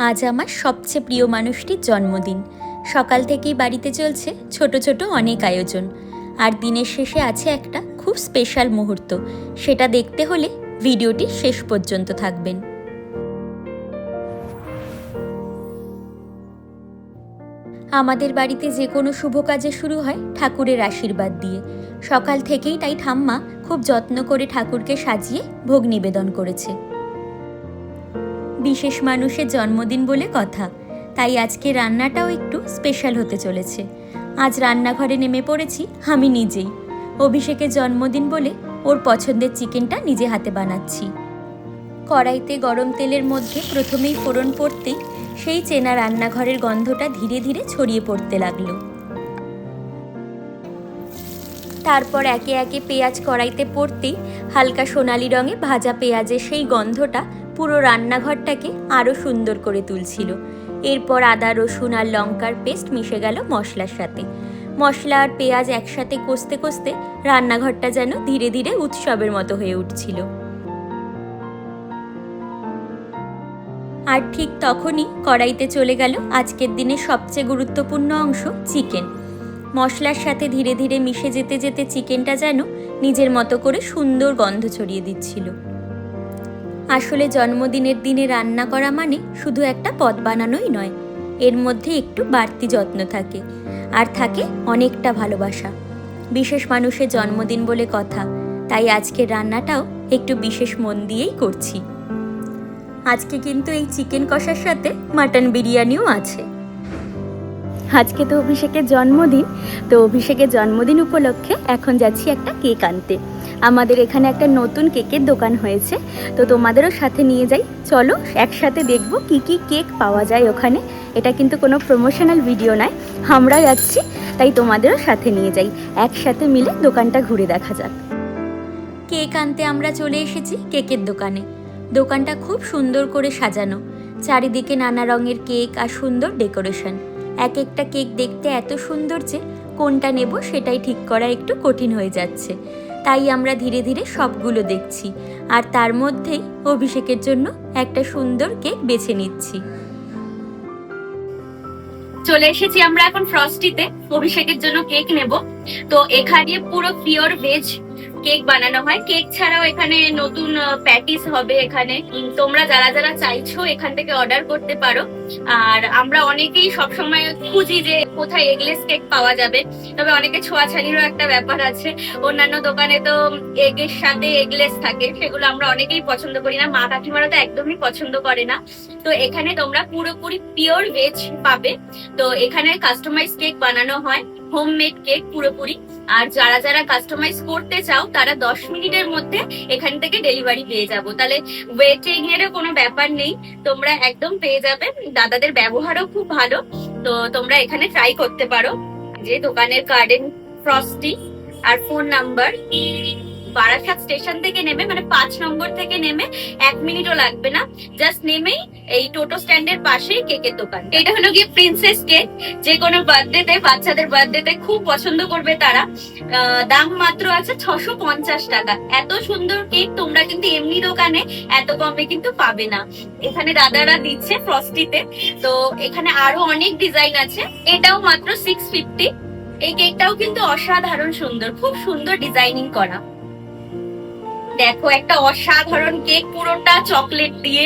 আজ আমার সবচেয়ে প্রিয় মানুষটির জন্মদিন। সকাল থেকেই বাড়িতে চলছে ছোট ছোট অনেক আয়োজন, আর দিনের শেষে আছে একটা খুব স্পেশাল মুহূর্ত। সেটা দেখতে হলে ভিডিওটি শেষ পর্যন্ত থাকবেন। আমাদের বাড়িতে যে কোনো শুভ কাজে শুরু হয় ঠাকুরের আশীর্বাদ দিয়ে। সকাল থেকেই তাই ঠাম্মা খুব যত্ন করে ঠাকুরকে সাজিয়ে ভোগ নিবেদন করেছে। বিশেষ মানুষের জন্মদিন বলে কথা, তাই আজকে রান্নাটাও একটু স্পেশাল হতে চলেছে। আজ রান্নাঘরে নেমে পড়েছি আমি নিজেই। অভিষেকের জন্মদিন বলে ওর পছন্দের চিকেনটা নিজে হাতে বানাচ্ছি। কড়াইতে গরম তেলের মধ্যে প্রথমেই ফোড়ন পড়তেই সেই চেনা রান্নাঘরের গন্ধটা ধীরে ধীরে ছড়িয়ে পড়তে লাগলো। তারপর একে একে পেঁয়াজ কড়াইতে পড়তেই হালকা সোনালি রঙে ভাজা পেঁয়াজের সেই গন্ধটা পুরো রান্নাঘরটাকে আরও সুন্দর করে তুলছিল। এরপর আদা, রসুন আর লঙ্কার পেস্ট মিশে গেল মশলার সাথে। মশলা আর পেঁয়াজ একসাথে কষতে কষতে রান্নাঘরটা যেন ধীরে ধীরে উৎসবের মতো হয়ে উঠছিল। আর ঠিক তখনই কড়াইতে চলে গেল আজকের দিনের সবচেয়ে গুরুত্বপূর্ণ অংশ, চিকেন। মশলার সাথে ধীরে ধীরে মিশে যেতে যেতে চিকেনটা যেন নিজের মতো করে সুন্দর গন্ধ ছড়িয়ে দিচ্ছিল। আসলে জন্মদিনের দিনে রান্না করা মানে শুধু একটা পদ বানানোই নয়, এর মধ্যে একটু বাড়তি যত্ন থাকে, আর থাকে অনেকটা ভালোবাসা। বিশেষ মানুষের জন্মদিন বলে কথা, তাই আজকের রান্নাটাও একটু বিশেষ মন দিয়েই করছি। আজকে কিন্তু এই চিকেন কষার সাথে মাটন বিরিয়ানিও আছে। আজকে তো অভিষেকের জন্মদিন, তো অভিষেকের জন্মদিন উপলক্ষে এখন যাচ্ছি একটা কেক আনতে। আমাদের এখানে একটা নতুন কেকের দোকান হয়েছে, তো তোমাদেরও সাথে নিয়ে যাই। চলো একসাথে দেখবো কি কি কেক পাওয়া যায় ওখানে। এটা কিন্তু কোনো প্রমোশনাল ভিডিও নয়, আমরা যাচ্ছি তাই তোমাদেরও সাথে নিয়ে যাই। একসাথে মিলে দোকানটা ঘুরে দেখা যাক। কেক আনতে আমরা চলে এসেছি কেকের দোকানে। দোকানটা খুব সুন্দর করে সাজানো, চারিদিকে নানা রঙের কেক আর সুন্দর ডেকোরেশন। এক একটা কেক দেখতে এত সুন্দর যে কোনটা নেব সেটাই ঠিক করা একটু কঠিন হয়ে যাচ্ছে। তাই আমরা ধীরে ধীরে সবগুলো দেখছি, আর তার মধ্যেই অভিষেকের জন্য একটা সুন্দর কেক বেছে নিচ্ছি। চলে এসেছি আমরা এখন ফ্রস্টিতে অভিষেকের জন্য কেক নেব। তো এখানে পুরো পিওর ভেজ কেক বানানো হয়। কেক ছাড়াও এখানে নতুন প্যাটিস হবে। এখানে তোমরা যারা যারা চাইছো এখান থেকে অর্ডার করতে পারো। আর আমরা অনেকেই সবসময় খুঁজি যে কোথায় এগলেস কেক পাওয়া যাবে, তবে অনেকে ছোঁয়াছানিরও একটা ব্যাপার আছে। অন্যান্য দোকানে তো এগের সাথে এগলেস থাকে, সেগুলো আমরা অনেকেই পছন্দ করি না, মা কাকিমারা তো একদমই পছন্দ করে না। তো এখানে তোমরা পুরোপুরি পিওর ভেজ পাবে। তো এখানে কাস্টমাইজ কেক বানানো হয়, হোমমেড কেক পুরোপুরি। আর যারা যারা কাস্টমাইজ করতে চাও তারা 10 মিনিটের মধ্যে এখান থেকে ডেলিভারি পেয়ে যাবো। তাহলে ওয়েটিং এর কোনো ব্যাপার নেই, তোমরা একদম পেয়ে যাবে। দাদাদের ব্যবহারও খুব ভালো, তো তোমরা এখানে ট্রাই করতে পারো। যে দোকানের গার্ডেন ফ্রস্টি আর ফোন নাম্বার, বারাসাত স্টেশন থেকে নেমে, মানে 5 নম্বর থেকে নেমে 1 মিনিটও লাগবে না, জাস্ট নেমেই এই টোটো স্ট্যান্ডের পাশেই কেকের দোকান। এটা হলো গিয়ে প্রিন্সেস কেক, যে কোনো বার্থডেতে, বাচ্চাদের বার্থডেতে খুব পছন্দ করবে তারা। দাম মাত্র আছে 650 টাকা। এত সুন্দর কেক তোমরা কিন্তু এমনি দোকানে এত কমে কিন্তু পাবে না। এখানে দাদারা দিচ্ছে ফ্রস্টিতে। তো এখানে আরো অনেক ডিজাইন আছে। এটাও মাত্র 650। এই কেকটাও কিন্তু অসাধারণ সুন্দর, খুব সুন্দর ডিজাইনিং করা। দেখো একটা অসাধারণ কেক, পুরোটা চকলেট দিয়ে,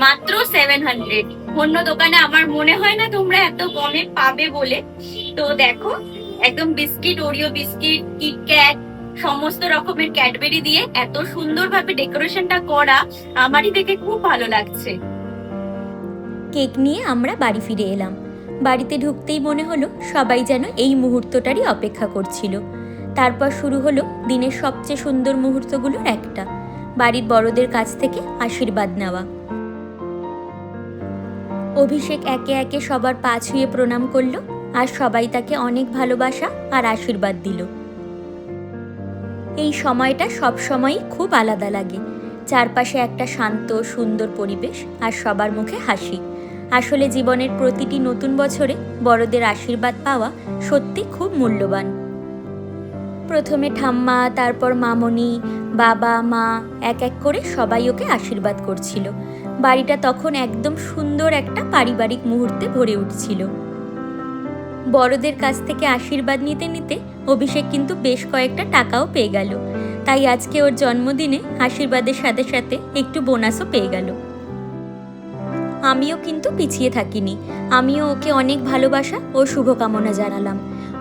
মাত্র 700। অন্য দোকানে আমার মনে হয় না তোমরা এত কমে পাবে বলে। তো দেখো একদম বিস্কিট, ওরিও বিস্কিট, কিটক্যাট, সমস্ত রকমের ক্যাডবেরি দিয়ে এত সুন্দরভাবে ডেকোরেশনটা করা, আমারই দেখে খুব ভালো লাগছে। কেক নিয়ে আমরা বাড়ি ফিরে এলাম। বাড়িতে ঢুকতেই মনে হলো সবাই যেন এই মুহূর্তটারই অপেক্ষা করছিল। তারপর শুরু হলো দিনের সবচেয়ে সুন্দর মুহূর্তগুলোর একটা, বাড়ির বড়দের কাছ থেকে আশীর্বাদ নেওয়া। অভিষেক একে একে সবার পা ছুঁয়ে প্রণাম করলো, আর সবাই তাকে অনেক ভালোবাসা আর আশীর্বাদ দিল। এই সময়টা সব সময়ই খুব আলাদা লাগে। চারপাশে একটা শান্ত সুন্দর পরিবেশ আর সবার মুখে হাসি। আসলে জীবনের প্রতিটি নতুন বছরে বড়দের আশীর্বাদ পাওয়া সত্যি খুব মূল্যবান। প্রথমে ঠাম্মা, তারপর মামনি, বাবা, মা এক এক করে সবাই ওকে আশীর্বাদ করছিল। বাড়িটা তখন একদম সুন্দর একটা পারিবারিক মুহূর্তে ভরে উঠছিল। বড়দের কাছ থেকে আশীর্বাদ নিতে নিতে অভিষেক কিন্তু বেশ কয়েকটা টাকাও পেয়ে গেল। তাই আজকে ওর জন্মদিনে আশীর্বাদের সাথে সাথে একটু বোনাসও পেয়ে গেল। আমিও কিন্তু পিছিয়ে থাকিনি, আমিও ওকে অনেক ভালোবাসা ও শুভকামনা জানালাম।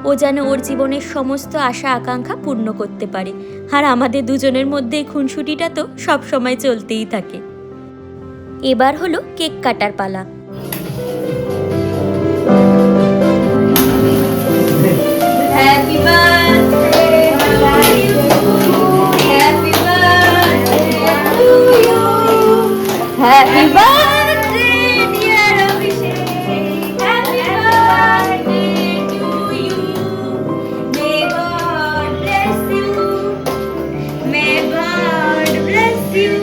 ও যেন ওর জীবনের সমস্ত আশা আকাঙ্ক্ষা পূর্ণ করতে পারে। আর আমাদের দুজনের মধ্যে খুনসুটিটা তো সব সময় চলতেই থাকে। এবার হলো কেক কাটার পালা। Happy birthday happy birthday to you happy birthday dear Abhishek happy birthday to you may God bless you may God bless you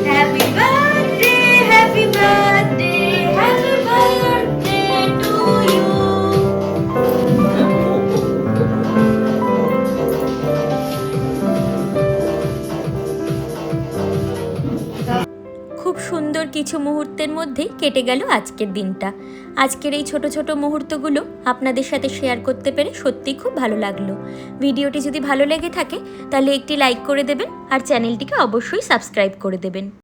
happy birthday happy birthday happy birthday to you. খুব সুন্দর কিছু মুহূর্তের মধ্যেই কেটে গেল আজকের দিনটা। আজকের এই ছোট ছোট মুহূর্তগুলো আপনাদের সাথে শেয়ার করতে পেরে সত্যিই খুব ভালো লাগলো। ভিডিওটি যদি ভালো লেগে থাকে তাহলে একটি লাইক করে দেবেন আর চ্যানেলটিকে অবশ্যই সাবস্ক্রাইব করে দেবেন।